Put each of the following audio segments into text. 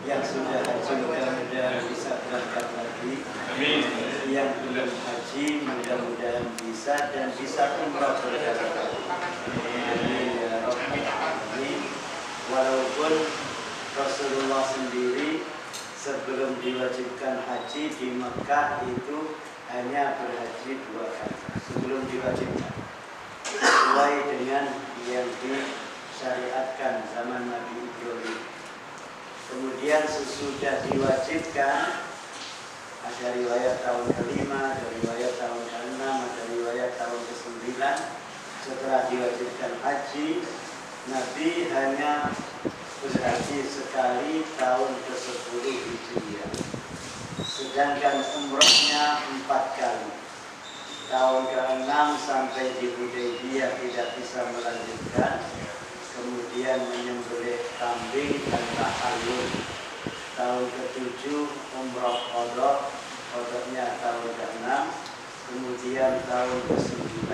yang sudah haji mudah-mudahan bisa berangkat lagi. Yang belum haji mudah-mudahan bisa dan bisa umrah berkali-kali. Amin ya rabbal alamin. Walaupun Rasulullah sendiri sebelum diwajibkan haji di Mekah itu hanya berhaji 2 kali sebelum diwajibkan, sesuai dengan yang disyariatkan zaman Nabi Ibrahim. Kemudian sesudah diwajibkan, ada riwayat tahun ke-5, ada riwayat tahun ke-6, ada riwayat tahun ke-9. Setelah diwajibkan haji, Nabi hanya berhaji sekali tahun ke-10 Hijriah. Sedangkan umrahnya 4 kali. Tahun ke-6 sampai di Hudaybiyah tidak bisa melanjutkan. Kemudian menyembelih kambing dan tahallul. Tahun ke-7 umrah qadha, qadhanya tahun ke-6. Kemudian tahun ke-9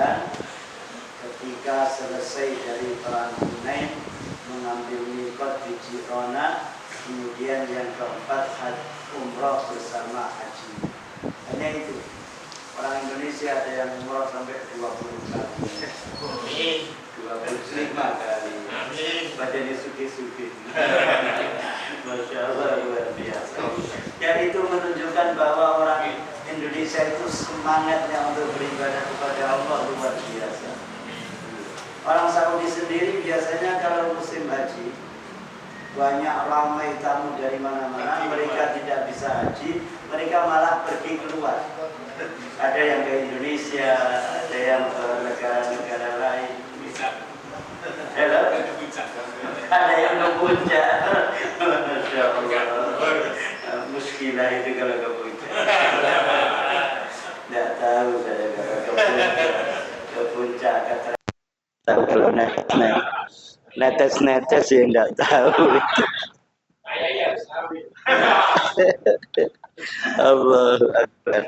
ketika selesai dari perang Hunain mengambil miqat di Jirona. Kemudian yang keempat umrah bersama haji. Hanya itu. Orang Indonesia ada yang umrah sampai 20 kali. 25 kali. Badannya suki-suki. Masya Allah, luar biasa. Dan itu menunjukkan bahwa orang Indonesia itu semangatnya untuk beribadah kepada Allah luar biasa. Orang Saudi sendiri biasanya kalau musim haji banyak ramai tamu dari mana-mana, mereka tidak bisa haji, mereka malah pergi keluar. Ada yang ke Indonesia, ada yang ke negara-negara lain. Halo? Ada yang ke puncak. Masya Allah. Muskilah itu kalau ke puncak. Tidak tahu saya kalau ke puncak kata. Tahu kalau netes ya tidak tahu. Allahu Akbar.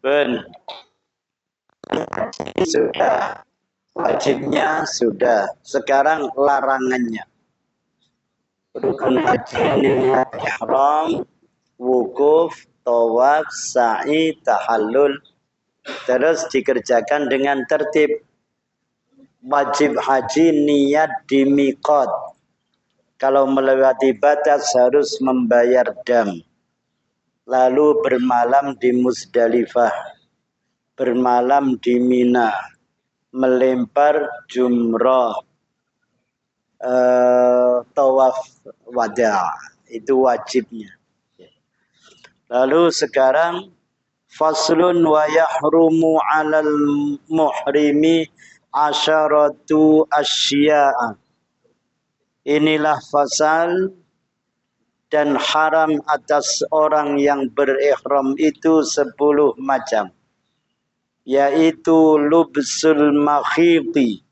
Ben, sudah wajibnya sudah. Sekarang larangannya. Rukun hajinya ihram, wukuf, tawaf, sa'i, tahallul. Terus dikerjakan dengan tertib. Wajib haji niat di miqat. Kalau melewati batas harus membayar dam. Lalu bermalam di Musdalifah. Bermalam di Mina. Melempar jumrah. Tawaf wada. Itu wajibnya. Lalu sekarang faslun wa yahrumu 'alal muhrimi asyaratu asya'a. Inilah fasal dan haram atas orang yang berihram itu 10 macam. Yaitu lubsul makhiti,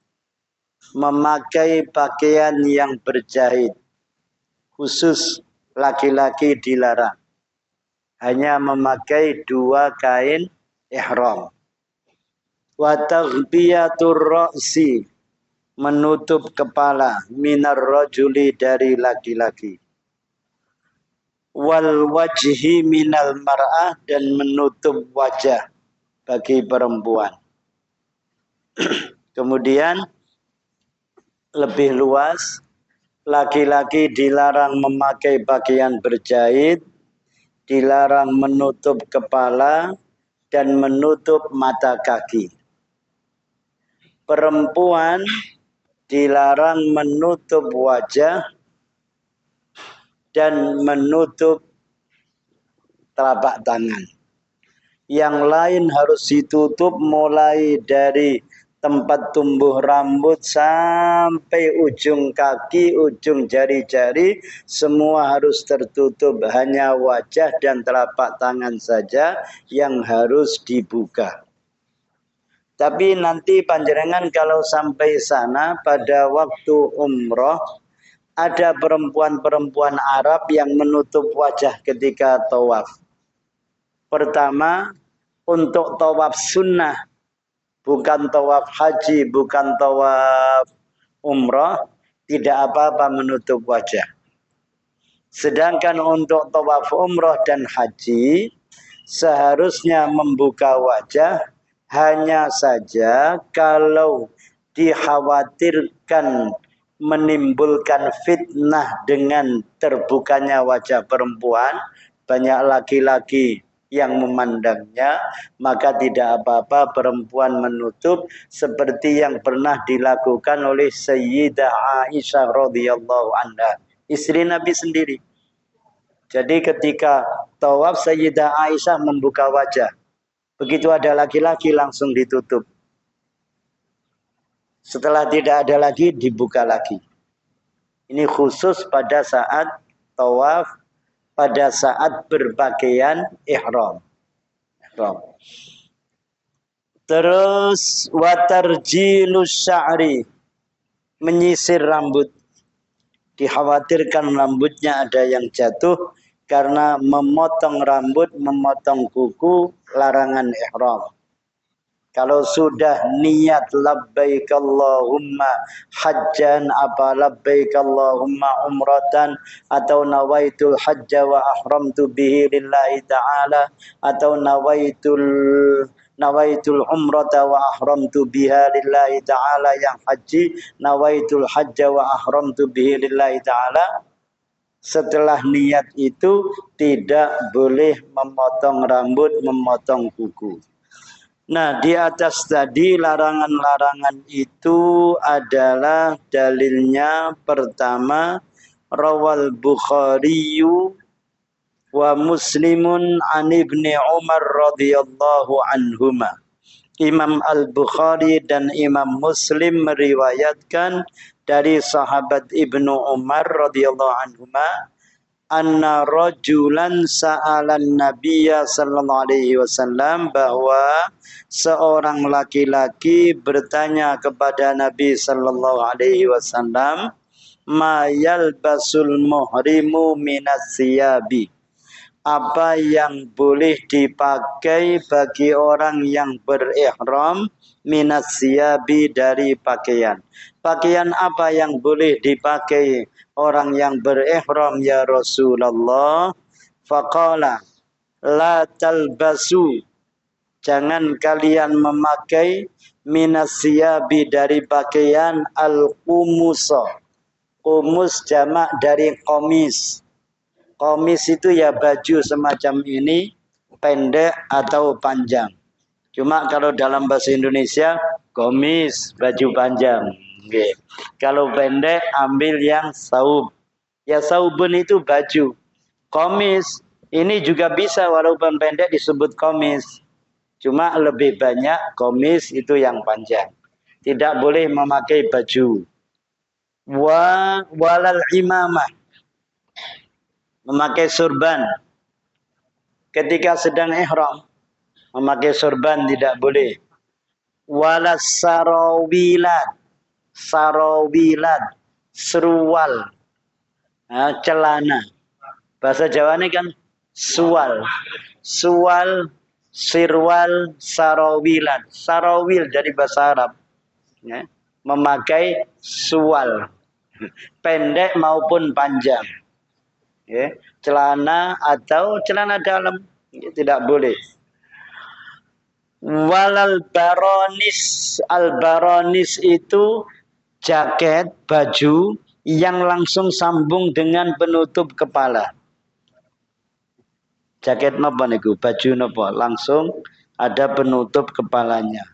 memakai pakaian yang berjahit. Khusus laki-laki dilarang. Hanya memakai 2 kain ihram. Wa taghbiyatur ra'si, menutup kepala, minar rajuli dari laki-laki. Wal wajhi minal mar'ah, dan menutup wajah bagi perempuan. Kemudian lebih luas, laki-laki dilarang memakai pakaian berjahit, dilarang menutup kepala dan menutup mata kaki. Perempuan dilarang menutup wajah dan menutup telapak tangan. Yang lain harus ditutup mulai dari tempat tumbuh rambut sampai ujung kaki, ujung jari-jari, semua harus tertutup. Hanya wajah dan telapak tangan saja yang harus dibuka. Tapi nanti panjenengan kalau sampai sana pada waktu umroh, ada perempuan-perempuan Arab yang menutup wajah ketika tawaf. Pertama, untuk tawaf sunnah, bukan tawaf haji, bukan tawaf umroh, tidak apa-apa menutup wajah. Sedangkan untuk tawaf umroh dan haji seharusnya membuka wajah, hanya saja kalau dikhawatirkan menimbulkan fitnah dengan terbukanya wajah perempuan, banyak laki-laki yang memandangnya, maka tidak apa-apa perempuan menutup seperti yang pernah dilakukan oleh Sayyidah Aisyah radhiyallahu anha, istri Nabi sendiri. Jadi ketika tawaf Sayyidah Aisyah membuka wajah, begitu ada laki-laki langsung ditutup. Setelah tidak ada lagi dibuka lagi. Ini khusus pada saat tawaf, pada saat berpakaian ihram. Terus watarjilus sya'ri, menyisir rambut. Dikhawatirkan rambutnya ada yang jatuh karena memotong rambut, memotong kuku larangan ihram. Kalau sudah niat labbaik Allahumma hajjan apa labbaik Allahumma umratan atau nawaitul hajja wa ahramtu bihi lillahi ta'ala atau nawaitul umrata wa ahramtu biha lillahi ta'ala, yang haji nawaitul hajja wa ahramtu bihi lillahi ta'ala, setelah niat itu tidak boleh memotong rambut, memotong kuku. Nah, di atas tadi larangan-larangan itu adalah dalilnya pertama rawal Bukhari wa Muslimun an Ibni Umar radhiyallahu anhuma. Imam Al-Bukhari dan Imam Muslim meriwayatkan dari sahabat Ibnu Umar radhiyallahu anhuma, anna rajulan sa'alan nabiyya sallallahu alaihi wasallam, bahwa seorang laki-laki bertanya kepada Nabi sallallahu alaihi wasallam, ma yalbasul muhrimu minas siyabi, apa yang boleh dipakai bagi orang yang berihram minas siyabi, dari pakaian. Pakaian apa yang boleh dipakai orang yang berihram ya Rasulullah? Faqala la talbasu, jangan kalian memakai minas siyabi, dari pakaian al-qumusa. Qumus jamak dari qamis. Qamis itu ya baju semacam ini, pendek atau panjang. Cuma kalau dalam bahasa Indonesia qamis, baju panjang. Okay. Kalau pendek ambil yang saub. Ya saubun itu baju. Qamis ini juga bisa walaupun pendek disebut qamis. Cuma lebih banyak qamis itu yang panjang. Tidak boleh memakai baju. Walal imamah, memakai surban. Ketika sedang ihram memakai surban tidak boleh. Walas sarawilat, sarawilat, serual, nah, celana. Bahasa Jawa ini kan sual, sual, sirwal, sarawilat. Sarawil dari bahasa Arab, ya, memakai sual, pendek maupun panjang, ya, celana atau celana dalam, ya, tidak boleh. Walal baronis, al baronis itu jaket, baju yang langsung sambung dengan penutup kepala. Jaket napa niku? Baju napa? Langsung ada penutup kepalanya.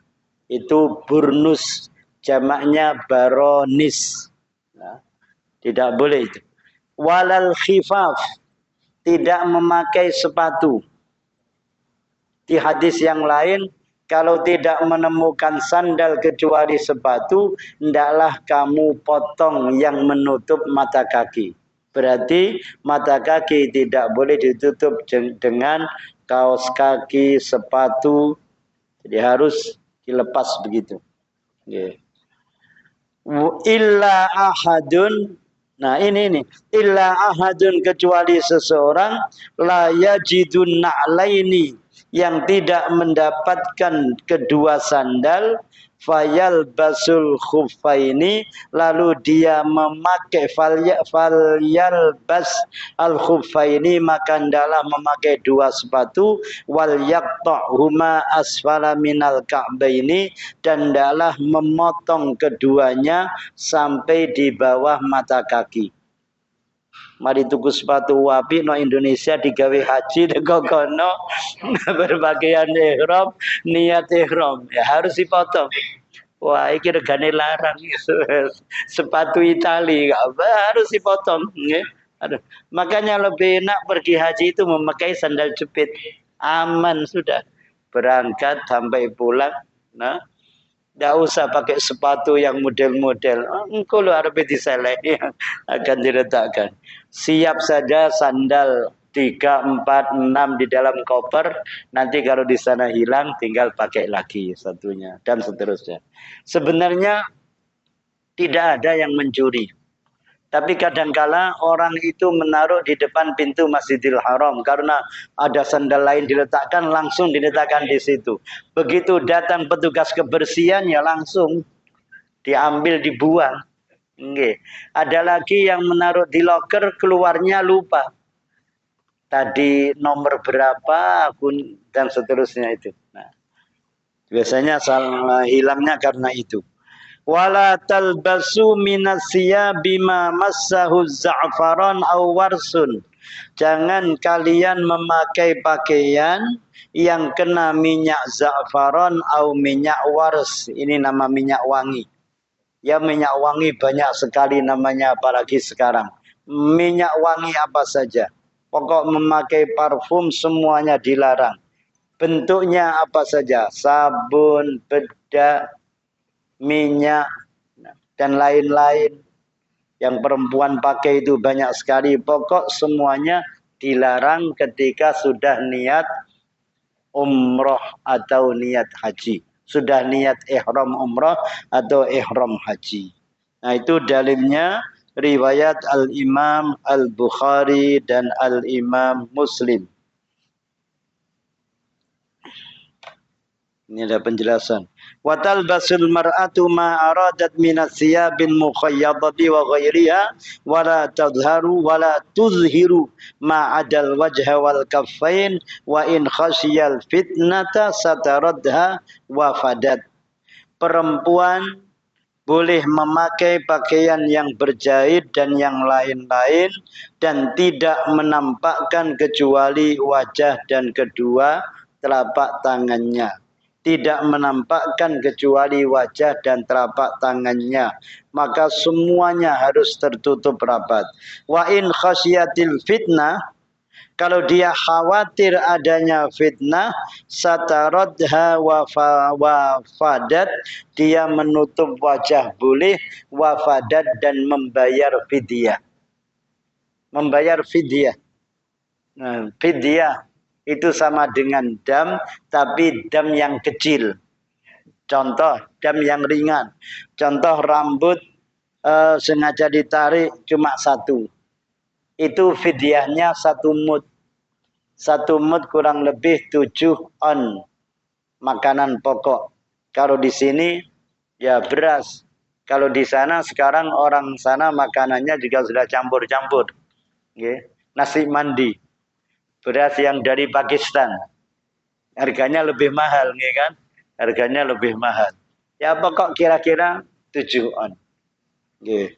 Itu burnus, jamaknya baronis. Nah, tidak boleh itu. Walal khifaf, tidak memakai sepatu. Di hadis yang lain, kalau tidak menemukan sandal kecuali sepatu, hendaklah kamu potong yang menutup mata kaki. Berarti mata kaki tidak boleh ditutup dengan kaos kaki, sepatu. Jadi harus dilepas begitu. Yeah. Illa ahadun, nah ini illa ahadun, kecuali seseorang la yajidun na'laini, yang tidak mendapatkan kedua sandal, fayal basul khuffaini, lalu dia memakai falyal bas al khuffaini, maka hendaklah memakai dua sepatu, wal yaqta'huma asfala minal ka'baini, dan hendaklah memotong keduanya sampai di bawah mata kaki. Mari tuku sepatu wapi no Indonesia digawe haji nego kono berpakaian ihram, niat ihram ya harus dipotong. Wah, iki regane larang sepatu Itali harus dipotong nggih. Aduh, makanya lebih enak pergi haji itu memakai sandal jepit. Aman sudah. Berangkat sampai pulang, nah tidak usah pakai sepatu yang model-model. Engkau lu harus diseleh yang akan diletakkan. Siap saja sandal 3, 4, 6 di dalam koper. Nanti kalau di sana hilang, tinggal pakai lagi satunya dan seterusnya. Sebenarnya tidak ada yang mencuri. Tapi kadangkala orang itu menaruh di depan pintu Masjidil Haram karena ada sandal lain diletakkan, langsung diletakkan di situ. Begitu datang petugas kebersihan ya langsung diambil, dibuang. Nggih. Ada lagi yang menaruh di loker, keluarnya lupa. Tadi nomor berapa, akun dan seterusnya itu. Nah, biasanya salah hilangnya karena itu. Wala talbasu minasya bima massahu za'faran aw warsun. Jangan kalian memakai pakaian yang kena minyak za'faran atau minyak wars. Ini nama minyak wangi. Ya, minyak wangi banyak sekali namanya apalagi sekarang. Minyak wangi apa saja. Pokok memakai parfum semuanya dilarang. Bentuknya apa saja. Sabun, bedak, minyak, dan lain-lain. Yang perempuan pakai itu banyak sekali. Pokok semuanya dilarang ketika sudah niat umroh atau niat haji. Sudah niat ihram umroh atau ihram haji. Nah, itu dalilnya riwayat Al-Imam Al-Bukhari dan Al-Imam Muslim. Ini ada penjelasan. Wa talbasul mar'atu ma aradat minas siyabil mukhayyadati wa ghairiha wa la tadhharu wa la tuzhiru ma adal wajha wal kaffain wa in khashiyal fitnata sataradha wa fadat. Perempuan boleh memakai pakaian yang berjahit dan yang lain-lain dan tidak menampakkan kecuali wajah dan kedua telapak tangannya. Tidak menampakkan kecuali wajah dan telapak tangannya, maka semuanya harus tertutup rapat. Wa in khasyatil fitnah, kalau dia khawatir adanya fitnah, sataradha wa fadat, dia menutup wajah boleh, wa fadat, dan membayar fidyah. Membayar fidyah. Nah, fidyah itu sama dengan dam, tapi dam yang kecil. Contoh, dam yang ringan. Contoh, rambut sengaja ditarik cuma 1. Itu fidyahnya 1 mud. 1 mud kurang lebih 7 on makanan pokok. Kalau di sini ya beras. Kalau di sana sekarang orang sana makanannya juga sudah campur-campur. Okay. Nasi mandi. Beras yang dari Pakistan. Harganya lebih mahal, kan? Harganya lebih mahal. Ya pokok kira-kira 7 on. Okay.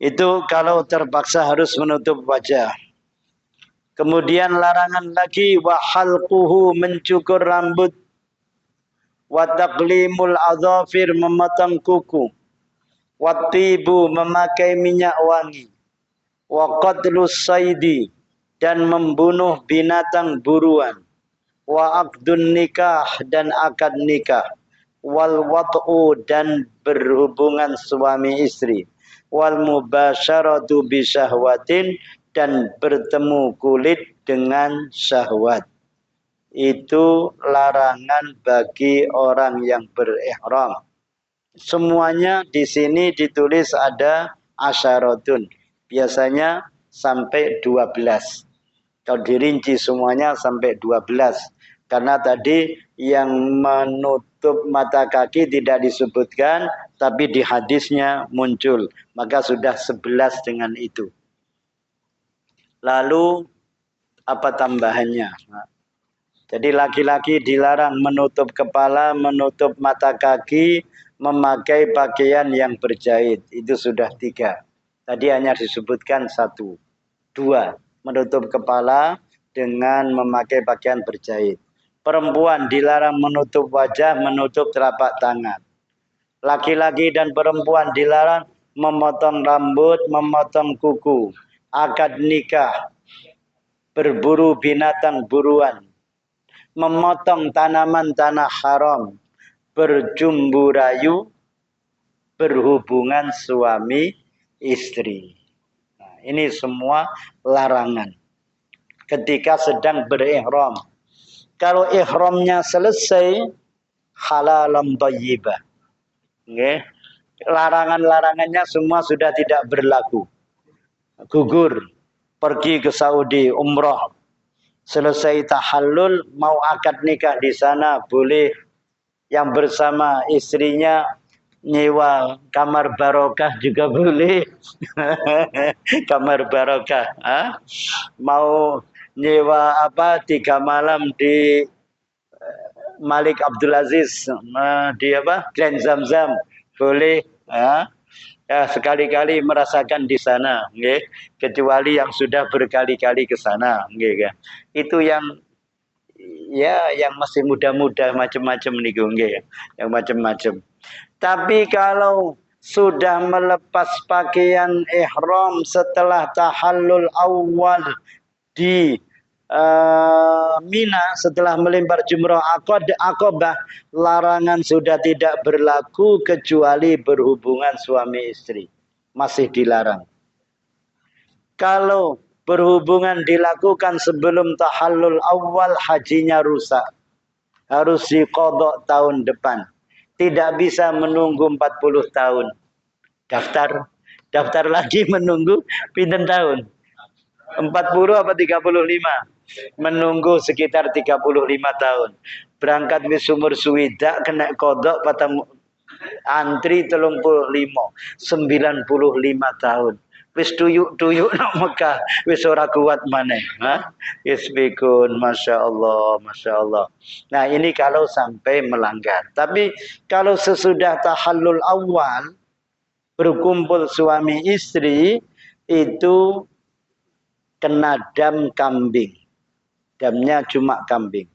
Itu kalau terpaksa harus menutup wajah. Kemudian larangan lagi wa halquhu, mencukur rambut, wa taqlimul adzafir, memotong kuku, wa tibu, memakai minyak wangi, wa qatlus saidi, dan membunuh binatang buruan, wa aqdun nikah, dan akad nikah, wal wat'u, dan berhubungan suami istri, wal mubasyaratu bisyahwatin, dan bertemu kulit dengan syahwat. Itu larangan bagi orang yang berihram. Semuanya di sini ditulis ada asyaratun. Biasanya sampai 12. Kalau dirinci semuanya sampai 12. Karena tadi yang menutup mata kaki tidak disebutkan, tapi di hadisnya muncul. Maka sudah 11 dengan itu. Lalu apa tambahannya? Jadi laki-laki dilarang menutup kepala, menutup mata kaki, memakai pakaian yang berjahit. Itu sudah 3. Tadi hanya disebutkan 1. 2, menutup kepala dengan memakai pakaian berjahit. Perempuan dilarang menutup wajah, menutup telapak tangan. Laki-laki dan perempuan dilarang memotong rambut, memotong kuku. Akad nikah, berburu binatang buruan, memotong tanaman tanah haram, berjumbu rayu, berhubungan suami istri. Nah, ini semua larangan ketika sedang berihram. Kalau ihramnya selesai, halalan thayyibah. Okay. Larangan-larangannya semua sudah tidak berlaku. Gugur, pergi ke Saudi umrah, selesai tahallul, mau akad nikah di sana, boleh yang bersama istrinya nyewa kamar barokah juga boleh. Kamar barokah. Mau nyewa 3 malam di Malik Abdul Aziz, di Grand Zamzam boleh. Ya, sekali-kali merasakan di sana, nggih. Kecuali yang sudah berkali-kali ke sana, nggih. Itu yang yang masih muda-muda macam-macam niku, nggih. Yang macam-macam. Tapi kalau sudah melepas pakaian ihram setelah tahallul awal di Mina, setelah melempar jumrah Aqabah, larangan sudah tidak berlaku kecuali berhubungan suami istri. Masih dilarang. Kalau berhubungan dilakukan sebelum tahallul awal, hajinya rusak. Harus diqadha tahun depan. Tidak bisa menunggu 40 tahun. Daftar lagi menunggu pinten tahun? 40 apa 35? Menunggu sekitar 35 tahun. Berangkat wis umur suwidak kena kodok patang antri 35, 95 tahun. Wis tuyuk nak Mekah, wis ora kuat maneh. Wis pikun, Masya Allah, Masya Allah. Nah, ini kalau sampai melanggar. Tapi kalau sesudah tahallul awal berkumpul suami istri, itu kena dam kambing. Damnya cuma kambing.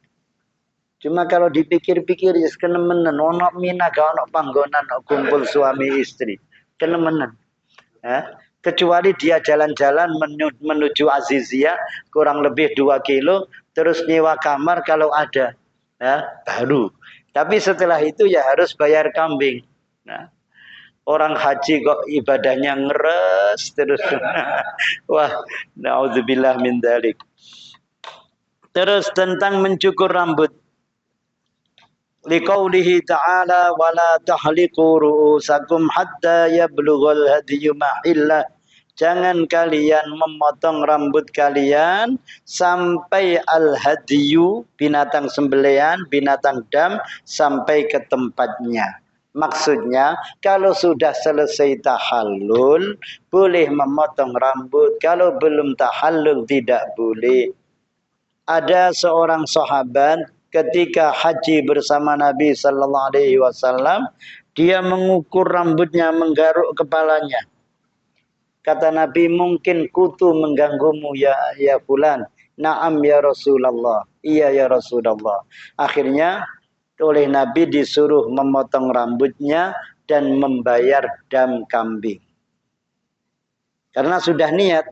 Cuma kalau dipikir-pikir ya kenemenan, ono mina ga ono panggonan kumpul suami istri. Kenemenan. Kecuali dia jalan-jalan menuju Azizia kurang lebih 2 kilo, terus nyewa kamar kalau ada. Baru. Tapi setelah itu ya harus bayar kambing. Orang haji kok ibadahnya ngeres terus. Wah, naudzubillah min dzalik. Terus tentang mencukur rambut. Liqaulihi ta'ala wala tahliqu ru'usakum hatta yablughal hadyu mahillah. Jangan kalian memotong rambut kalian sampai al-hadyu, binatang sembelihan, binatang dam, sampai ke tempatnya. Maksudnya, kalau sudah selesai tahallul, boleh memotong rambut. Kalau belum tahallul, tidak boleh. Ada seorang sahabat ketika haji bersama Nabi sallallahu alaihi wasallam, dia mengukur rambutnya, menggaruk kepalanya. Kata Nabi, mungkin kutu mengganggumu ya fulan. Naam ya Rasulullah. Iya ya Rasulullah. Akhirnya oleh Nabi disuruh memotong rambutnya dan membayar dam kambing. Karena sudah niat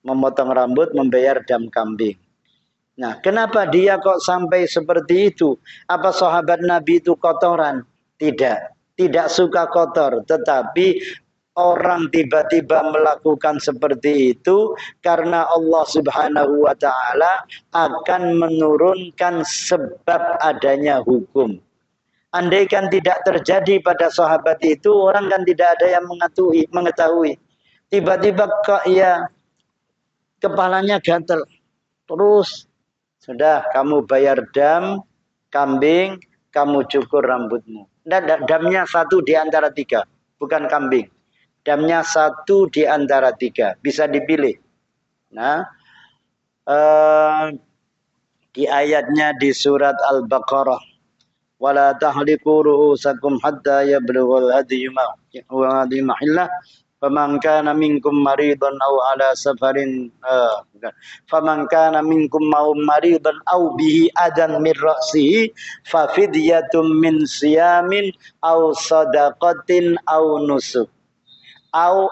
memotong rambut, membayar dam kambing. Nah, kenapa dia kok sampai seperti itu? Apa sahabat Nabi itu kotoran? Tidak. Tidak suka kotor. Tetapi orang tiba-tiba melakukan seperti itu karena Allah Subhanahu wa ta'ala akan menurunkan sebab adanya hukum. Andaikan tidak terjadi pada sahabat itu, orang kan tidak ada yang mengetahui. Tiba-tiba kok ya kepalanya gatal. Terus Sudah, kamu bayar dam, kambing, kamu cukur rambutmu. Damnya satu di antara tiga, bukan kambing. Damnya satu di antara tiga, bisa dipilih. Nah, di ayatnya di surat Al-Baqarah, wala tahliqu ru'usakum hatta yablughal hadyu mahillah faman kana minkum maridan aw ala safarin faman kana minkum maridan aw bihi adan min ra'sihi fa fidyatum min siyamin aw sadaqatin aw nusuk. Au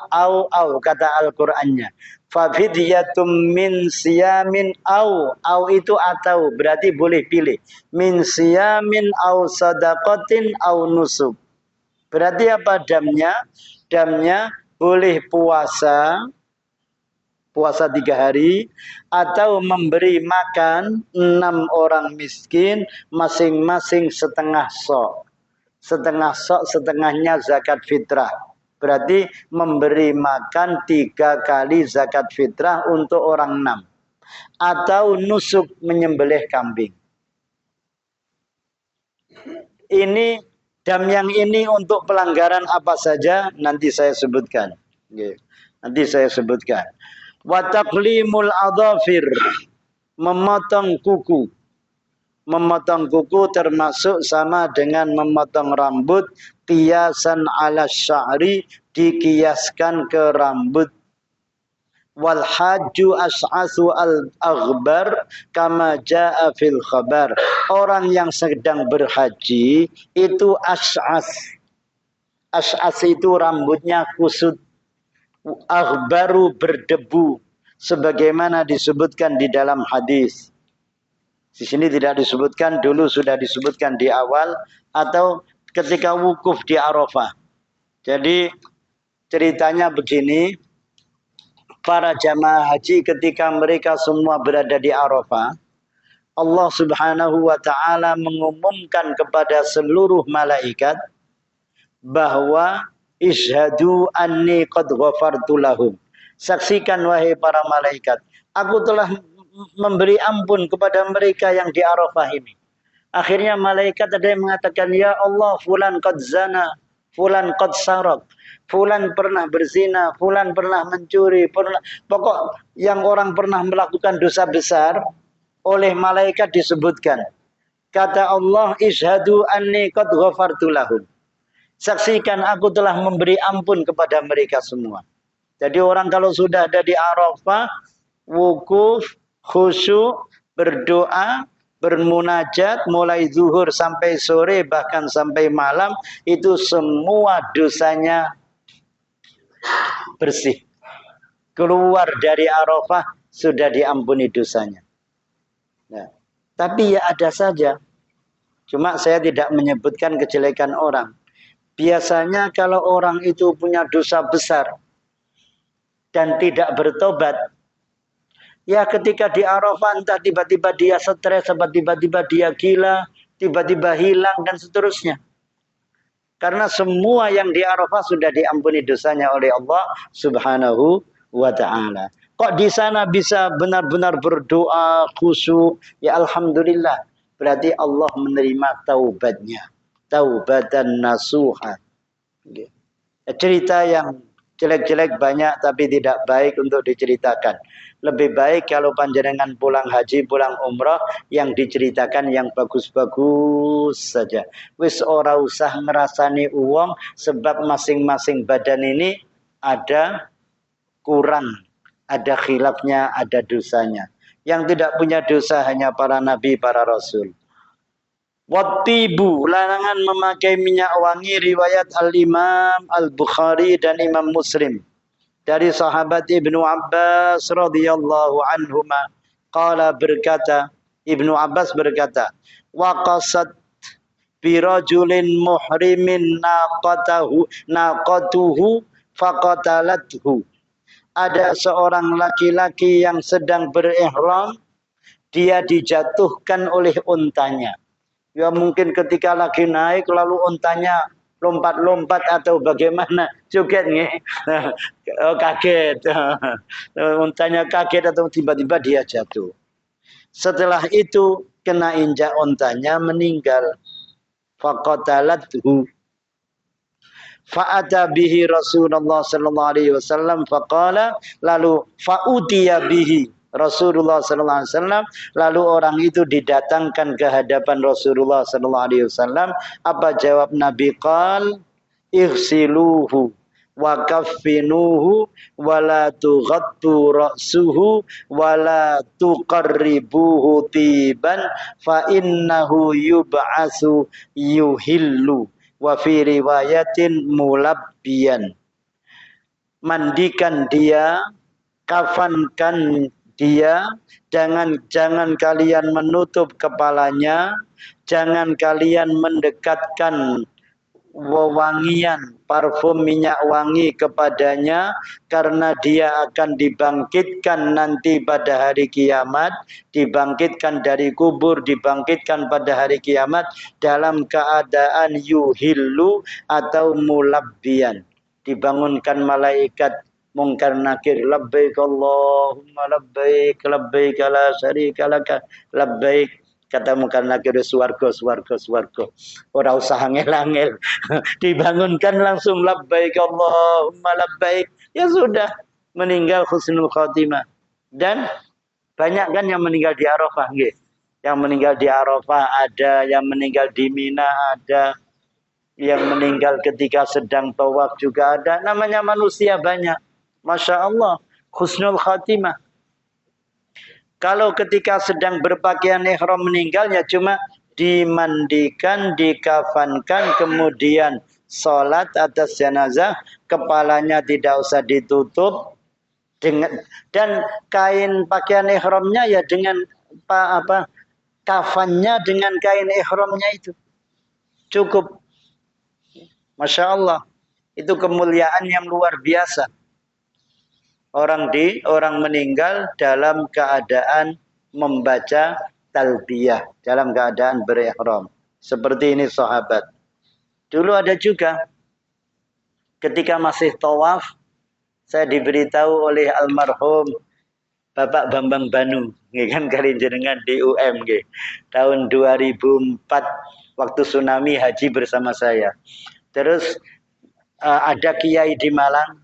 kata Al-Qur'annya. Fa fidyatum min siyamin au itu atau berarti boleh pilih. Min siyamin au sadaqatin au nusuk. Berarti apa damnya? Damnya boleh puasa 3 hari atau memberi makan 6 orang miskin masing-masing setengah sok. Setengah sok, setengahnya zakat fitrah. Berarti memberi makan 3 kali zakat fitrah untuk orang 6. Atau nusuk menyembelih kambing. Ini dam yang ini untuk pelanggaran apa saja nanti saya sebutkan. Nanti saya sebutkan. Wa taqlimul adhafir, memotong kuku. Memotong kuku termasuk sama dengan memotong rambut, qiyasan ala sya'ri, dikiaskan ke rambut. Wal hajju as'asu al-aghbar kama jaa fil khabar. Orang yang sedang berhaji itu as'as. As'as itu rambutnya kusut. Aghbaru, berdebu, sebagaimana disebutkan di dalam hadis. Di sini tidak disebutkan, dulu sudah disebutkan di awal atau ketika wukuf di Arafah. Jadi ceritanya begini, para jamaah haji ketika mereka semua berada di Arafah, Allah Subhanahu wa taala mengumumkan kepada seluruh malaikat bahwa ishhadu anni qad ghafartu lahum. Saksikan wahai para malaikat, aku telah memberi ampun kepada mereka yang di Arafah ini. Akhirnya malaikat ada yang mengatakan, ya Allah, fulan qad zana, fulan qad sarak, fulan pernah berzina, fulan pernah mencuri, pokok yang orang pernah melakukan dosa besar oleh malaikat disebutkan. Kata Allah, ishhadu anni qad ghafartu lahum. Saksikan aku telah memberi ampun kepada mereka semua. Jadi orang kalau sudah ada di Arafah, wukuf, khusyuk, berdoa, bermunajat mulai zuhur sampai sore bahkan sampai malam, itu semua dosanya bersih. Keluar dari Arafah sudah diampuni dosanya. Nah, tapi ya ada saja. Cuma saya tidak menyebutkan kejelekan orang. Biasanya kalau orang itu punya dosa besar dan tidak bertobat, ya ketika di Arafah entah tiba-tiba dia stres, tiba-tiba dia gila, tiba-tiba hilang dan seterusnya. Karena semua yang di Arafah sudah diampuni dosanya oleh Allah Subhanahu wa taala. Kok di sana bisa benar-benar berdoa khusyuk? Ya alhamdulillah. Berarti Allah menerima taubatnya. Taubatan nasuha. Cerita yang jelek-jelek banyak tapi tidak baik untuk diceritakan. Lebih baik kalau panjenengan pulang haji, pulang umrah, yang diceritakan yang bagus-bagus saja. Wis ora usah ngerasani uang, sebab masing-masing badan ini ada kurang, ada khilafnya, ada dosanya. Yang tidak punya dosa hanya para nabi, para rasul. Wattibu, larangan memakai minyak wangi, riwayat Al-Imam Al-Bukhari dan Imam Muslim. Dari sahabat Ibnu Abbas radhiyallahu anhuma, qala berkata, Ibnu Abbas berkata, waqasat bi rajulin muhrimin naqatuhu faqatalathu. Ada seorang laki-laki yang sedang berihram, dia dijatuhkan oleh untanya. Ya mungkin ketika lagi naik lalu untanya lompat-lompat atau bagaimana, joget nih. Kaget. Untanya kaget atau tiba-tiba dia jatuh. Setelah itu kena injak ontanya, meninggal. Faqatalathu. Fa'ata bihi Rasulullah sallallahu alaihi wasallam faqala, lalu fa'utiya bihi Rasulullah sallallahu alaihi wasallam, lalu orang itu didatangkan ke hadapan Rasulullah sallallahu alaihi wasallam. Apa jawab Nabi? Qal ihsiluhu wa kaffinuhu wa la tughattu ra'suhu wa la tuqarribuhu tiban fa innahu yub'asu yuhillu wa fi riwayatin mulabbiyan. Mandikan dia, kafankan dia, jangan kalian menutup kepalanya, jangan kalian mendekatkan wewangian parfum minyak wangi kepadanya, karena dia akan dibangkitkan nanti pada hari kiamat, dibangkitkan dari kubur, dibangkitkan pada hari kiamat dalam keadaan yuhillu atau mulabbiyan. Dibangunkan malaikat mungkar nakir, labbaik Allahumma labbaik, labbaik la syarika laka labbaik. Kata mungkar nakir, swarga. Ora usah angel-angel. Dibangunkan langsung labbaik Allahumma labbaik. Ya sudah, meninggal husnul khatimah. Dan banyak kan yang meninggal di Arafah, nggih. Yang meninggal di Arafah ada, yang meninggal di Mina ada, yang meninggal ketika sedang tawaf juga ada. Namanya manusia banyak. Masya Allah, husnul khatimah. Kalau ketika sedang berpakaian ihram meninggalnya cuma dimandikan, dikafankan, kemudian sholat atas jenazah, kepalanya tidak usah ditutup, dan kain pakaian ihramnya ya dengan kafannya dengan kain ihramnya itu cukup. Masya Allah, itu kemuliaan yang luar biasa. Orang meninggal dalam keadaan membaca talbiyah, dalam keadaan berihram. Seperti ini sahabat. Dulu ada juga ketika masih tawaf, saya diberitahu oleh almarhum Bapak Bambang Banu, kan kali jenengan di UM, tahun 2004 waktu tsunami haji bersama saya. Terus ada kiai di Malang,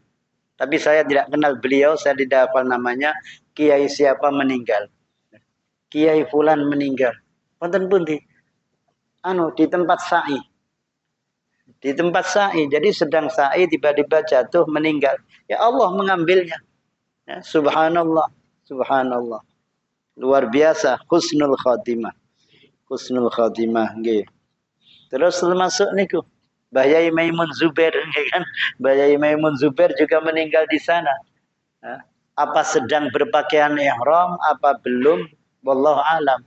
tapi saya tidak kenal beliau, saya tidak hafal namanya. Kiai siapa meninggal? Kiai fulan meninggal. Wonten pundi? Di tempat sa'i. Di tempat sa'i. Jadi sedang sa'i tiba-tiba jatuh meninggal. Ya Allah mengambilnya. Ya, subhanallah, subhanallah. Luar biasa husnul khatimah. Husnul khatimah nggih. Terus masuk niku Bahyai Maimun Zubair, kan? Bahyai Maimun Zubair juga meninggal di sana. Apa sedang berpakaian ihram, apa belum? Wallahu alam.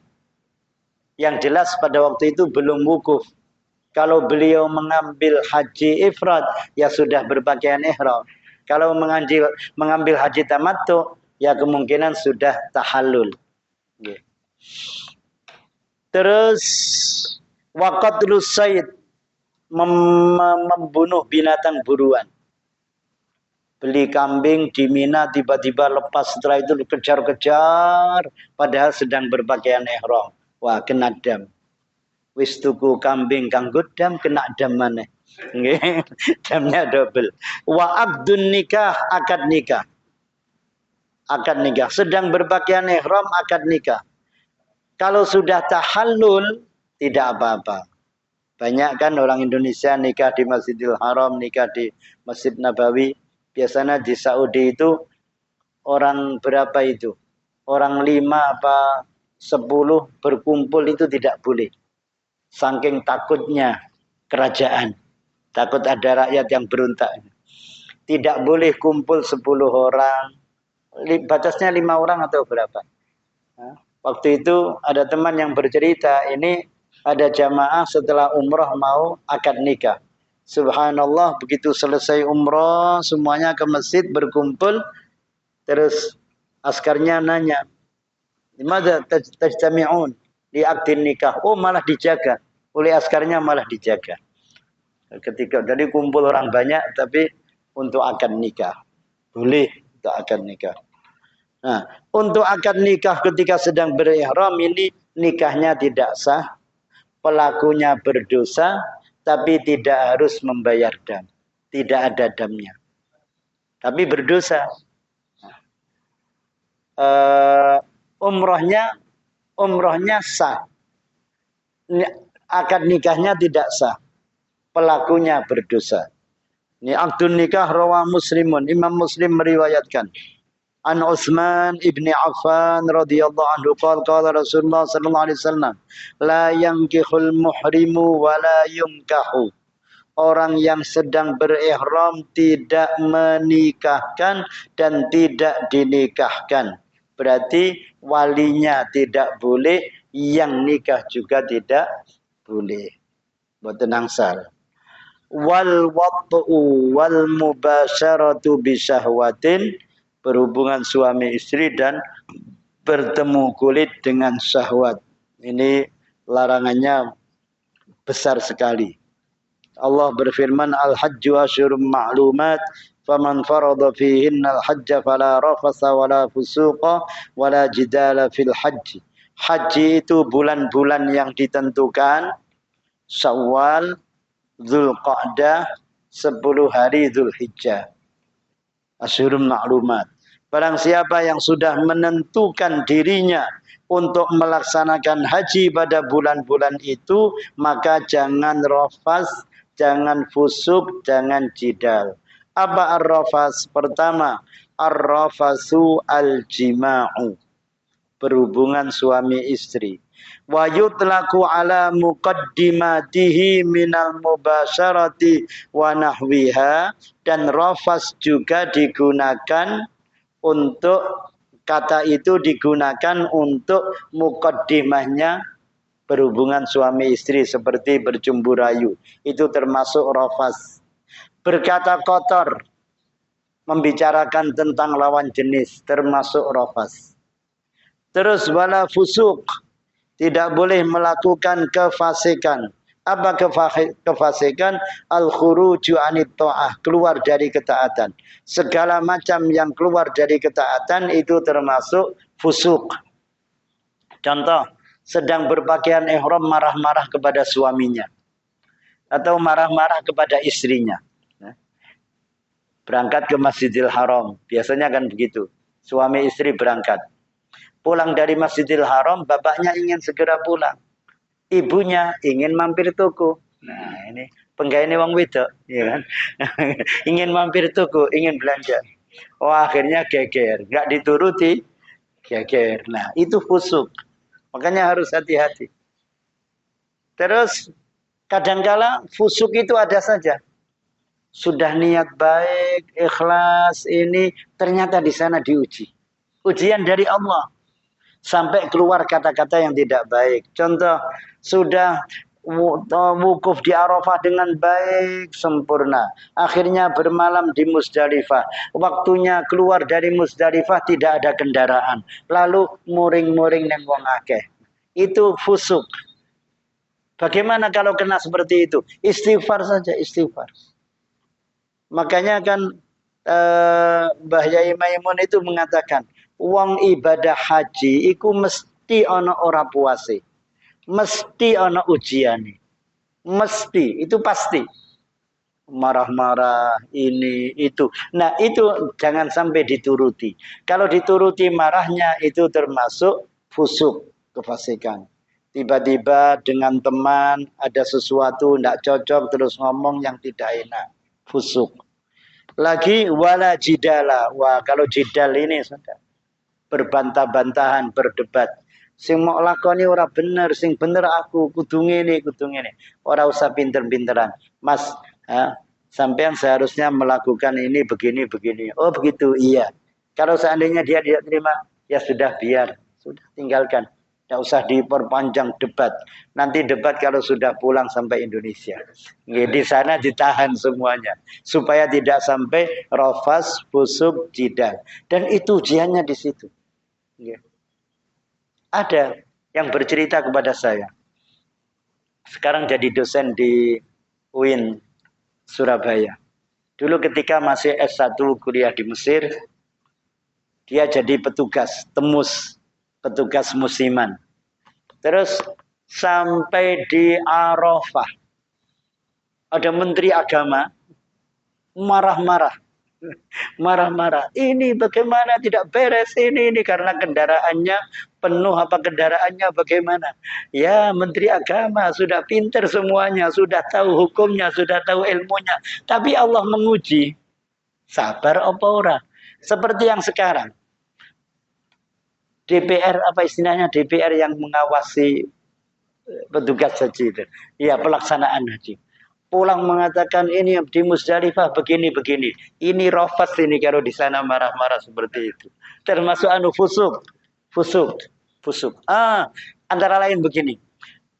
Yang jelas pada waktu itu belum wukuf. Kalau beliau mengambil haji ifrad, ya sudah berpakaian ihram. Kalau mengambil haji tamattu, ya kemungkinan sudah tahallul. Terus waqatlus sayd, membunuh binatang buruan. Beli kambing di Mina, tiba-tiba lepas, setelah itu dikejar-kejar padahal sedang berpakaian ihram. Wah, kena dam. Wis tuku kambing kanggo dam, kena dam maneh. Nggih, damnya double. Wa aqdun nikah, akad nikah. Akad nikah, sedang berpakaian ihram, akad nikah. Kalau sudah tahallul tidak apa-apa. Banyak kan orang Indonesia nikah di Masjidil Haram, nikah di Masjid Nabawi. Biasanya di Saudi itu orang berapa itu? Orang 5 apa 10 berkumpul itu tidak boleh. Saking takutnya kerajaan. Takut ada rakyat yang berontak. Tidak boleh kumpul 10 orang. Batasnya 5 orang atau berapa? Waktu itu ada teman yang bercerita, ini ada jamaah setelah umrah mau akad nikah. Subhanallah, begitu selesai umrah semuanya ke masjid berkumpul. Terus askarnya nanya, "Limadza tajtami'un li akdin nikah?" Oh, malah dijaga. Oleh askarnya malah dijaga. Ketika jadi kumpul orang banyak tapi untuk akad nikah. Boleh untuk akad nikah. Nah, untuk akad nikah ketika sedang berihram ini nikahnya tidak sah, pelakunya berdosa, tapi tidak harus membayar dam. Tidak ada damnya. Tapi berdosa. Umrohnya sah. Akad nikahnya tidak sah. Pelakunya berdosa. Ini akdun nikah rawa Muslimun. Imam Muslim meriwayatkan. An Utsman ibni Affan radhiyallahu anhu qala Rasulullah sallallahu alaihi wasallam la yankihul muhrimu wa la yunkahu. Orang yang sedang berihram tidak menikahkan dan tidak dinikahkan. Berarti walinya tidak boleh, yang nikah juga tidak boleh. Mboten angsal. Wal wat'u wal mubasyaratu bisyahwatin, berhubungan suami istri dan bertemu kulit dengan syahwat. Ini larangannya besar sekali. Allah berfirman, Al-Hajju asyurum ma'lumat, faman farada fihinna al-hajja fala rafasa wala fusuqa wala jidala fil hajji. Haji itu bulan-bulan yang ditentukan, Syawal, Dzulqa'dah, 10 hari Dzulhijjah. Asyurum ma'lumat. Barang siapa yang sudah menentukan dirinya untuk melaksanakan haji pada bulan-bulan itu, maka jangan rafas, jangan fusuk, jangan jidal. Apa ar-rafas? Pertama, ar-rafasu al-jima'u, berhubungan suami istri. Wa yutlaku ala muqaddimatihi minal mubasyarati wa nahwiha, dan rafas juga digunakan untuk, kata itu digunakan untuk muqaddimahnya berhubungan suami istri seperti bercumbu rayu, itu termasuk rafas. Berkata kotor, membicarakan tentang lawan jenis, termasuk rafas. Terus wala fusuk, tidak boleh melakukan kefasikan. Apa kefasikan? Al-khuruju anit ta'ah, keluar dari ketaatan. Segala macam yang keluar dari ketaatan itu termasuk fusuk. Contoh, sedang berpakaian ihram marah-marah kepada suaminya, atau marah-marah kepada istrinya. Berangkat ke Masjidil Haram, biasanya kan begitu. Suami istri berangkat. Pulang dari Masjidil Haram, bapaknya ingin segera pulang. Ibunya ingin mampir toko. Nah, ini penggaweane wong wedok, ya kan? Ingin mampir toko, ingin belanja. Oh, akhirnya geger, enggak dituruti, geger. Nah, itu fusuk. Makanya harus hati-hati. Terus kadangkala fusuk itu ada saja. Sudah niat baik, ikhlas, ini ternyata di sana diuji. Ujian dari Allah. Sampai keluar kata-kata yang tidak baik. Contoh, sudah wukuf di Arafah dengan baik, sempurna. Akhirnya bermalam di Musdalifah. Waktunya keluar dari Musdalifah tidak ada kendaraan. Lalu muring-muring neng wong akeh. Itu fusuk. Bagaimana kalau kena seperti itu? Istighfar saja, istighfar. Makanya kan Mbah Yai Maimun itu mengatakan, wong ibadah haji iku mesti ana ora puase. Mesti ana ujiane. Mesti, itu pasti. Marah-marah ini itu. Nah, itu jangan sampai dituruti. Kalau dituruti marahnya itu termasuk fusuk, kefasikan. Tiba-tiba dengan teman ada sesuatu tidak cocok terus ngomong yang tidak enak. Fusuk. Lagi wala jidala. Wah, kalau jidal ini sudah berbantah-bantahan, berdebat. Sing mau lakoni ora bener, sing bener aku kudu ngene, kudu ngene. Ora usah pinter-pinteran. Mas, sampean seharusnya melakukan ini begini. Oh, begitu. Iya. Kalau seandainya dia tidak terima, ya sudah, biar. Sudah, tinggalkan. Tidak usah diperpanjang debat. Nanti debat kalau sudah pulang sampai Indonesia. Di sana ditahan semuanya. Supaya tidak sampai rafas, fusuk, jidal. Dan itu ujiannya di situ. Ada yang bercerita kepada saya. Sekarang jadi dosen di UIN Surabaya. Dulu ketika masih S1 kuliah di Mesir, Dia jadi petugas, petugas musiman. Terus sampai di Arafah, ada menteri agama marah-marah. Marah-marah. Ini bagaimana tidak beres ini karena kendaraannya penuh apa kendaraannya bagaimana? Ya, menteri agama sudah pinter semuanya, sudah tahu hukumnya, sudah tahu ilmunya. Tapi Allah menguji. Sabar apa ora? Seperti yang sekarang. DPR apa istilahnya DPR yang mengawasi petugas haji itu. Ya, pelaksanaan haji. Pulang mengatakan ini di Musdalifah begini-begini. Ini rofas ini kalau di sana marah-marah seperti itu. Termasuk fusuk. Antara lain begini.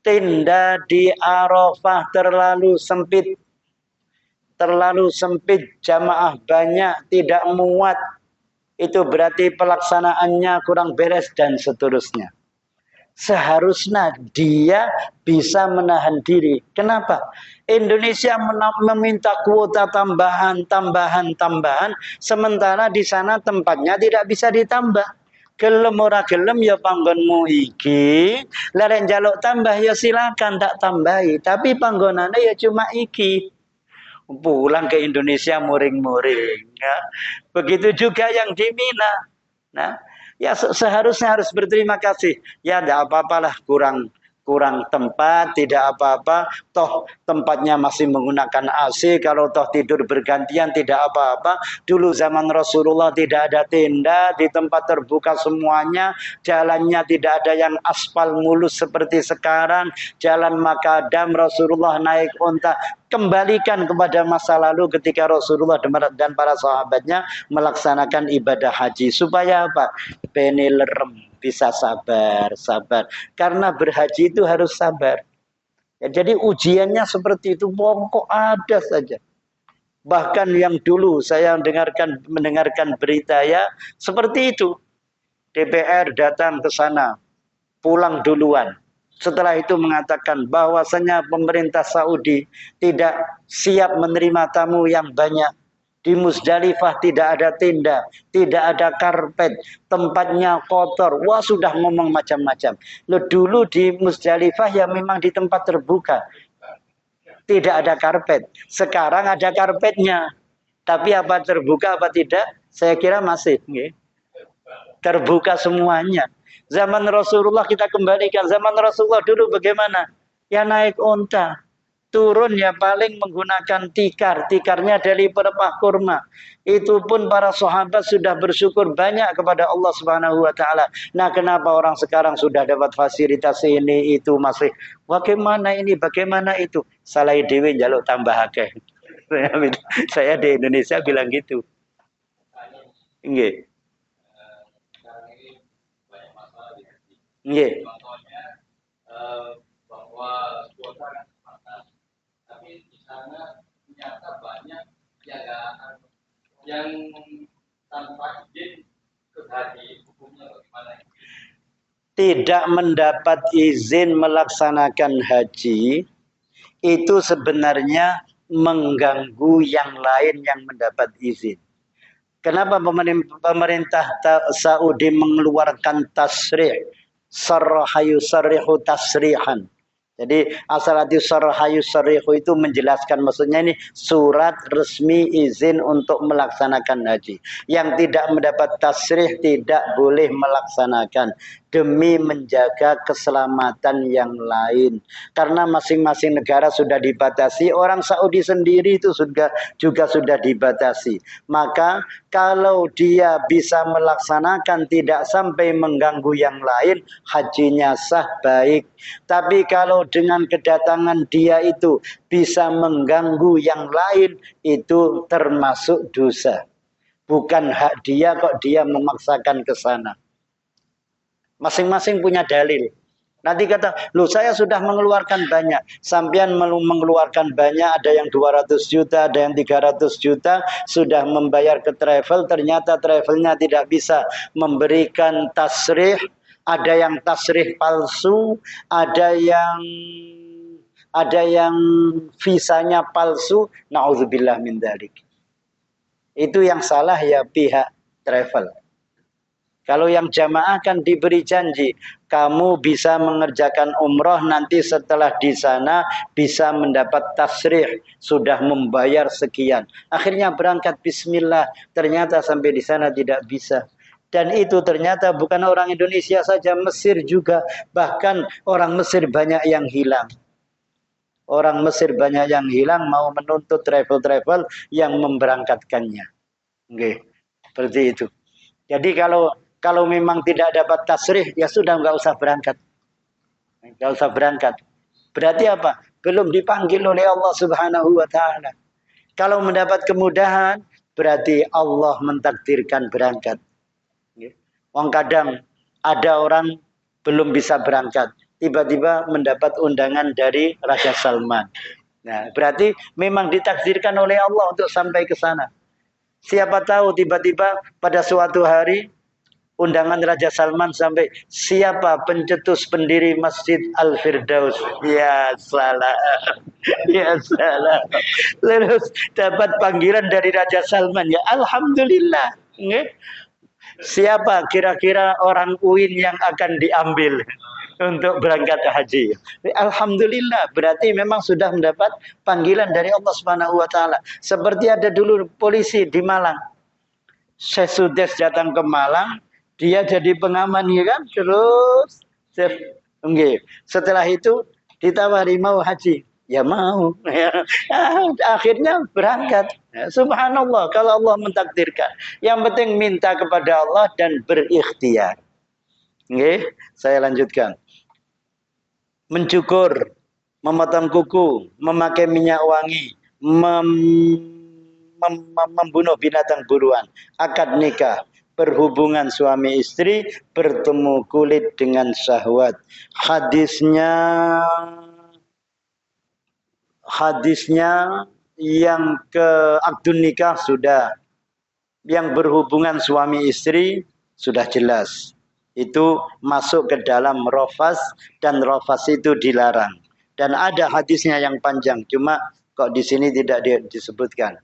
Tenda di Arafah terlalu sempit. Jamaah banyak, tidak muat. Itu berarti pelaksanaannya kurang beres dan seterusnya. Seharusnya dia bisa menahan diri. Kenapa? Indonesia meminta kuota tambahan, sementara di sana tempatnya tidak bisa ditambah. Gelem ora gelem ya panggonmu iki, leren jaluk tambah ya silakan tak tambahi, tapi panggonannya ya cuma iki. Pulang ke Indonesia muring-muring. Ya. Begitu juga yang di Mina. Nah, ya seharusnya harus berterima kasih. Ya tidak apa-apalah kurang tempat, tidak apa-apa. Toh tempatnya masih menggunakan AC. Kalau toh tidur bergantian tidak apa-apa. Dulu zaman Rasulullah tidak ada tenda, di tempat terbuka semuanya. Jalannya tidak ada yang aspal mulus seperti sekarang. Jalan makadam, Rasulullah naik unta. Kembalikan kepada masa lalu ketika Rasulullah dan para sahabatnya melaksanakan ibadah haji. Supaya apa? Penelerem, bisa sabar. Karena berhaji itu harus sabar. Ya, jadi ujiannya seperti itu, pokok ada saja. Bahkan yang dulu saya mendengarkan berita ya, seperti itu. DPR datang ke sana, pulang duluan. Setelah itu mengatakan bahwasanya pemerintah Saudi tidak siap menerima tamu yang banyak. Di Musdalifah tidak ada tenda, tidak ada karpet, tempatnya kotor. Wah, sudah ngomong macam-macam. Loh, dulu di Musdalifah ya memang di tempat terbuka. Tidak ada karpet. Sekarang ada karpetnya. Tapi apa terbuka apa tidak? Saya kira masih. Terbuka semuanya. Zaman Rasulullah kita kembalikan. Zaman Rasulullah dulu bagaimana? Ya naik unta. Turun ya paling menggunakan tikar. Tikarnya dari pelepah kurma. Itu pun para sahabat sudah bersyukur banyak kepada Allah Subhanahu wa taala. Nah, kenapa orang sekarang sudah dapat fasilitas ini itu masih bagaimana ini, bagaimana itu? Salah dewe njaluk tambah akeh. Saya di Indonesia bilang gitu. Nggih. Nggih. Contohnya bahwa kuota kan terbatas, tapi di sana ternyata banyak yang tanpa izin ke haji, hukumnya bagaimana? Tidak mendapat izin melaksanakan haji itu sebenarnya mengganggu yang lain yang mendapat izin. Kenapa pemerintah Saudi mengeluarkan tasrih? Sarhayu sarrihu tasrihan. Jadi asalati sarhayu sarrihu itu menjelaskan, maksudnya ini surat resmi izin untuk melaksanakan haji. Yang tidak mendapat tasrih tidak boleh melaksanakan demi menjaga keselamatan yang lain. Karena masing-masing negara sudah dibatasi, orang Saudi sendiri itu juga sudah dibatasi. Maka kalau dia bisa melaksanakan tidak sampai mengganggu yang lain, hajinya sah baik. Tapi kalau dengan kedatangan dia itu bisa mengganggu yang lain, itu termasuk dosa. Bukan hak dia kok dia memaksakan ke sana. Masing-masing punya dalil. Nanti kata, loh saya sudah mengeluarkan banyak. Sampian mengeluarkan banyak, ada yang 200 juta, ada yang 300 juta, sudah membayar ke travel, ternyata travelnya tidak bisa memberikan tasrih, ada yang tasrih palsu, ada yang visanya palsu, na'udzubillah min dzalik. Itu yang salah ya pihak travel. Kalau yang jamaah kan diberi janji, kamu bisa mengerjakan umroh nanti setelah di sana bisa mendapat tasrih, sudah membayar sekian. Akhirnya berangkat bismillah, ternyata sampai di sana tidak bisa. Dan itu ternyata bukan orang Indonesia saja, Mesir juga. Bahkan orang Mesir banyak yang hilang. Orang Mesir banyak yang hilang mau menuntut travel-travel yang memberangkatkannya. Oke, seperti itu. Jadi kalau memang tidak dapat tasrih, ya sudah nggak usah berangkat. Nggak usah berangkat. Berarti apa? Belum dipanggil oleh Allah Subhanahu wa Ta'ala. Kalau mendapat kemudahan, berarti Allah mentakdirkan berangkat. Wong kadang ada orang belum bisa berangkat, tiba-tiba mendapat undangan dari Raja Salman. Nah, berarti memang ditakdirkan oleh Allah untuk sampai ke sana. Siapa tahu tiba-tiba pada suatu hari undangan Raja Salman sampai, siapa pencetus pendiri Masjid Al-Firdaus? Ya salah. Ya salah. Terus dapat panggilan dari Raja Salman, ya alhamdulillah. Siapa kira-kira orang UIN yang akan diambil untuk berangkat haji? Alhamdulillah, berarti memang sudah mendapat panggilan dari Allah Subhanahu wa Ta'ala. Seperti ada dulu polisi di Malang. Syekh Sudes datang ke Malang, dia jadi pengaman, ya kan? Terus setelah itu ditawari mau haji. Ya mau. Akhirnya berangkat. Subhanallah, kalau Allah mentakdirkan. Yang penting minta kepada Allah dan berikhtiar. Oke, saya lanjutkan. Mencukur, memotong kuku, memakai minyak wangi, membunuh binatang buruan, akad nikah, berhubungan suami istri, bertemu kulit dengan syahwat. Hadisnya yang ke akdun nikah sudah, yang berhubungan suami istri sudah jelas. Itu masuk ke dalam rofas, dan rofas itu dilarang. Dan ada hadisnya yang panjang, cuma kok di sini tidak disebutkan.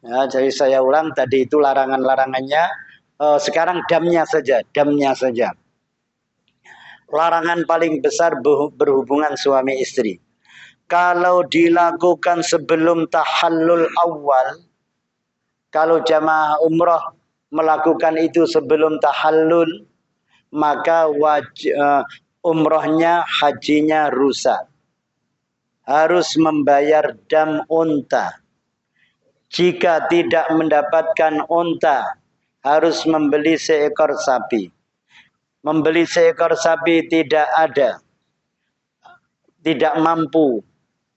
Ya, jadi saya ulang, tadi itu larangan-larangannya, sekarang damnya saja. Larangan paling besar berhubungan suami istri. Kalau dilakukan sebelum tahallul awal, kalau jamaah umroh melakukan itu sebelum tahallul, maka umrohnya, hajinya rusak. Harus membayar dam unta. Jika tidak mendapatkan unta, harus membeli seekor sapi. Membeli seekor sapi tidak ada, tidak mampu,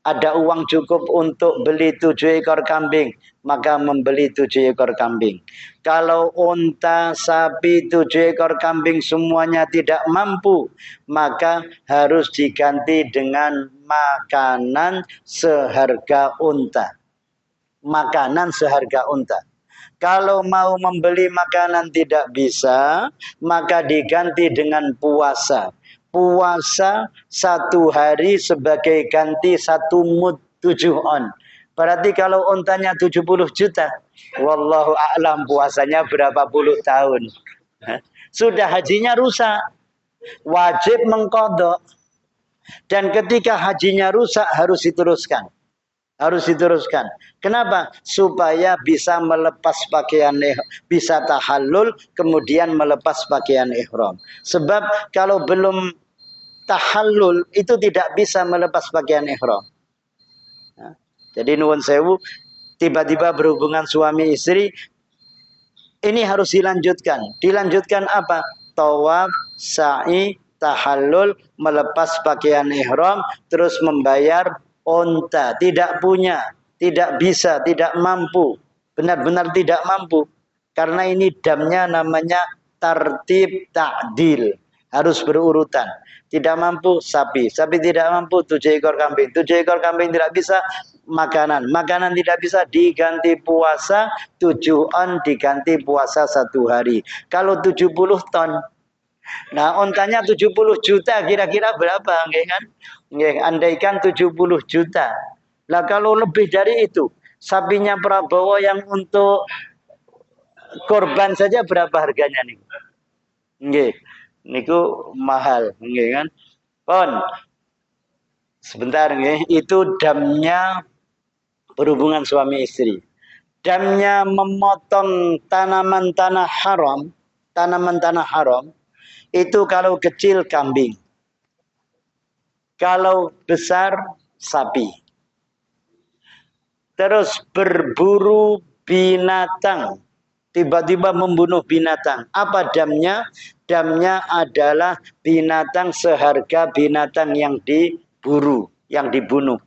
ada uang cukup untuk beli 7 ekor kambing, maka membeli 7 ekor kambing. Kalau unta, sapi, 7 ekor kambing semuanya tidak mampu, maka harus diganti dengan makanan seharga unta. Makanan seharga unta. Kalau mau membeli makanan tidak bisa, maka diganti dengan puasa. Puasa 1 hari sebagai ganti 1 mud 7 on. Berarti kalau untanya 70 juta, wallahu a'lam puasanya berapa puluh tahun. Sudah hajinya rusak. Wajib mengqadha. Dan ketika hajinya rusak harus diteruskan. Harus diteruskan. Kenapa? Supaya bisa melepas pakaian, bisa tahallul, kemudian melepas pakaian ihram. Sebab kalau belum tahallul itu tidak bisa melepas pakaian ihram. Nah, jadi nuwun sewu, tiba-tiba berhubungan suami istri, ini harus dilanjutkan. Dilanjutkan apa? Tawaf, sa'i, tahallul, melepas pakaian ihram, terus membayar unta. Tidak punya, tidak bisa, tidak mampu. Benar-benar tidak mampu. Karena ini damnya namanya tartib ta'dil. Harus berurutan. Tidak mampu, sapi. Sapi tidak mampu, 7 ekor kambing. 7 ekor kambing tidak bisa, makanan. Makanan tidak bisa, diganti puasa. 7 on diganti puasa 1 hari. Kalau 70 ton. Nah, ontanya 70 juta kira-kira berapa? Kan? Andaikan 70 juta. Lah kalau lebih dari itu, sapinya Prabowo yang untuk korban saja berapa harganya nih? Nggih. Niku mahal, nggih kan? Pon. Sebentar nggih, itu damnya berhubungan suami istri. Damnya memotong tanaman tanah haram itu kalau kecil kambing. Kalau besar sapi. Terus berburu binatang. Tiba-tiba membunuh binatang. Apa damnya? Damnya adalah binatang seharga binatang yang diburu, yang dibunuh.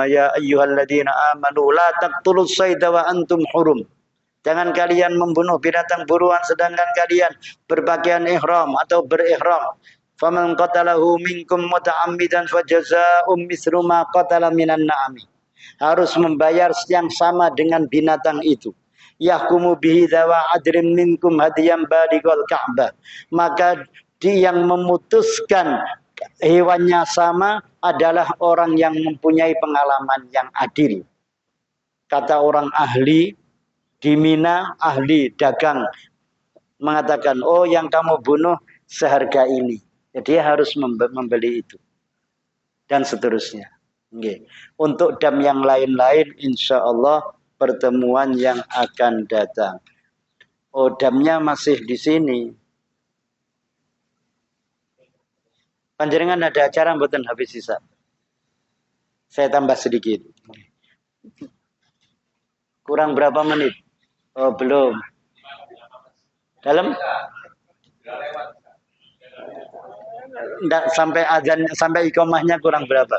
Ya ayyuhalladzina amanu la taqtulus sayda wa antum hurum. Jangan kalian membunuh binatang buruan sedangkan kalian berpakaian ihram atau berihram. Faman qatalahu minkum muta'ammidan fajazaa'um mithlu ma qatala minan na'ami. Harus membayar yang sama dengan binatang itu. Yahkumu bihi dawa adrim minkum hadiyan balighal Ka'bah. Maka yang memutuskan hewannya sama adalah orang yang mempunyai pengalaman yang adil. Kata orang ahli di Mina, ahli dagang mengatakan, oh yang kamu bunuh seharga ini. Jadi dia harus membeli itu. Dan seterusnya. Okay. Untuk dam yang lain-lain, insya Allah pertemuan yang akan datang. Oh, damnya masih di sini. Panjenengan ada acara mboten habis sisa. Saya tambah sedikit. Kurang berapa menit? Oh, belum. Dalam? Enggak, sampai azan, sampai iqamahnya kurang berapa?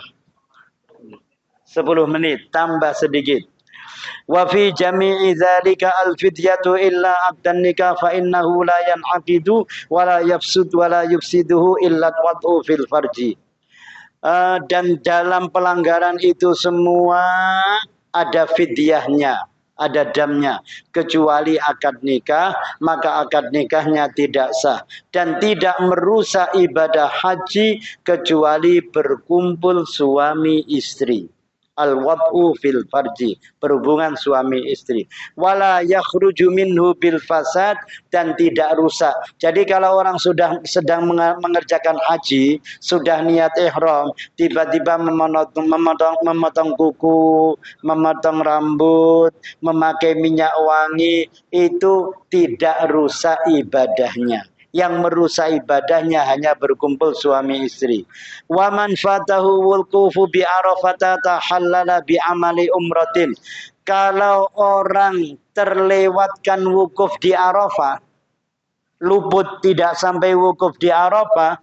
10 menit, tambah sedikit. Wa fi jami'i dzalika al-fidyatu illa abdan nikah fa innahu la yan'aqidu wa la yafsud wa la yufsiduhu illa wad'u fil farji. Dan dalam pelanggaran itu semua ada fidyahnya, ada damnya, kecuali akad nikah, maka akad nikahnya tidak sah dan tidak merusak ibadah haji kecuali berkumpul suami istri. Al-wad'u fil farji, berhubungan suami istri. Wala yakhruju minhu bil fasad, dan tidak rusak. Jadi kalau orang sudah sedang mengerjakan haji, sudah niat ihram, tiba-tiba memotong kuku, memotong rambut, memakai minyak wangi, itu tidak rusak ibadahnya. Yang merusak ibadahnya hanya berkumpul suami istri. Wa man fatahu wulqufu bi Arafata tahallala bi amali umratin. Kalau orang terlewatkan wukuf di Arafah, luput tidak sampai wukuf di Arafah,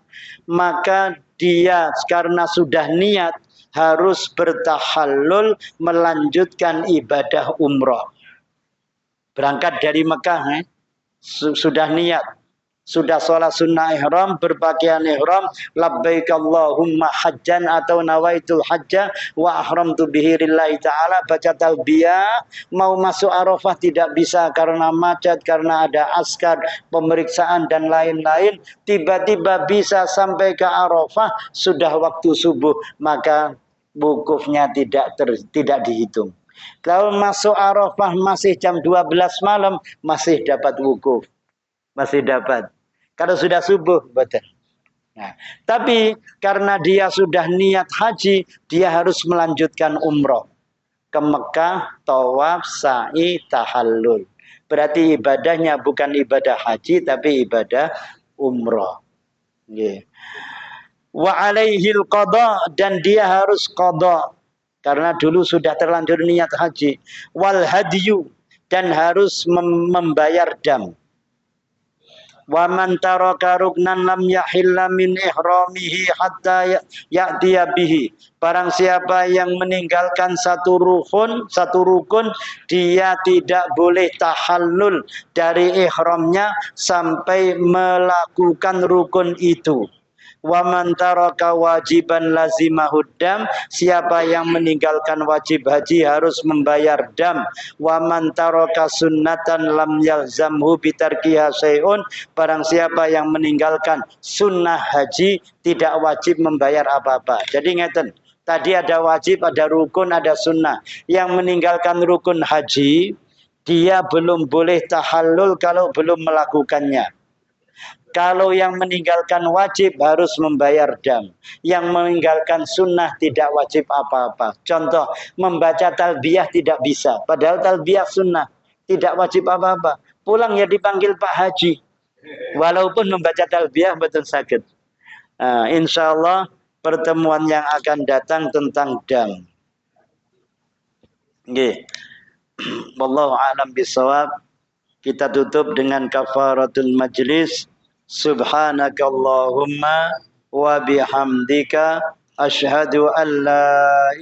maka dia karena sudah niat harus bertahallul melanjutkan ibadah umrah. Berangkat dari Mekah, sudah niat. Sudah sholat sunnah ihram, berpakaian ihram, labbaik Allahumma hajjan atau nawaitul hajja wa ahramtu bihi lillahi ta'ala, baca talbiyah, mau masuk Arafah tidak bisa karena macet, karena ada askar, pemeriksaan dan lain-lain, tiba-tiba bisa sampai ke Arafah, sudah waktu subuh, maka wukufnya tidak dihitung. Kalau masuk Arafah masih jam 12 malam, masih dapat wukuf. Masih dapat. Kalau sudah subuh, betul. Nah, tapi karena dia sudah niat haji, dia harus melanjutkan umroh. Ke Mekah, tawaf, sa'i, tahallul. Berarti ibadahnya bukan ibadah haji, tapi ibadah umroh. Yeah. Wa alaihil qada, dan dia harus qada. Karena dulu sudah terlanjur niat haji. Wal hadiyu, dan harus membayar dam. Wa man taraka ruknan lam yahilla min ihramihi hatta ya'tiya bihi. Barang siapa yang meninggalkan satu rukun, dia tidak boleh tahallul dari ihramnya sampai melakukan rukun itu. Wa man taraka wajiban lazimahud dam, siapa yang meninggalkan wajib haji harus membayar dam. Wa man taraka sunnatan lam yalzamhu bitarkiha syai'un, barang siapa yang meninggalkan sunnah haji tidak wajib membayar apa-apa. Jadi ngeten, tadi ada wajib, ada rukun, ada sunnah. Yang meninggalkan rukun haji Dia belum boleh tahallul kalau belum melakukannya. Kalau yang meninggalkan wajib harus membayar dam. Yang meninggalkan sunnah tidak wajib apa-apa. Contoh, membaca talbiyah tidak bisa. Padahal talbiyah sunnah. Tidak wajib apa-apa. Pulang ya dipanggil Pak Haji. Walaupun membaca talbiyah betul sakit. Nah, insya Allah pertemuan yang akan datang tentang dam. Nggih. Wallahu a'lam bishawab. Kita tutup dengan kafaratul majlis. Subhanakallahumma wa bihamdika asyhadu an la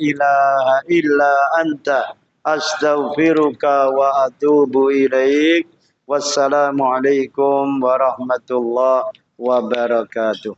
ilaha illa anta astaghfiruka wa atubu ilaik. Wassalamualaikum warahmatullahi wabarakatuh.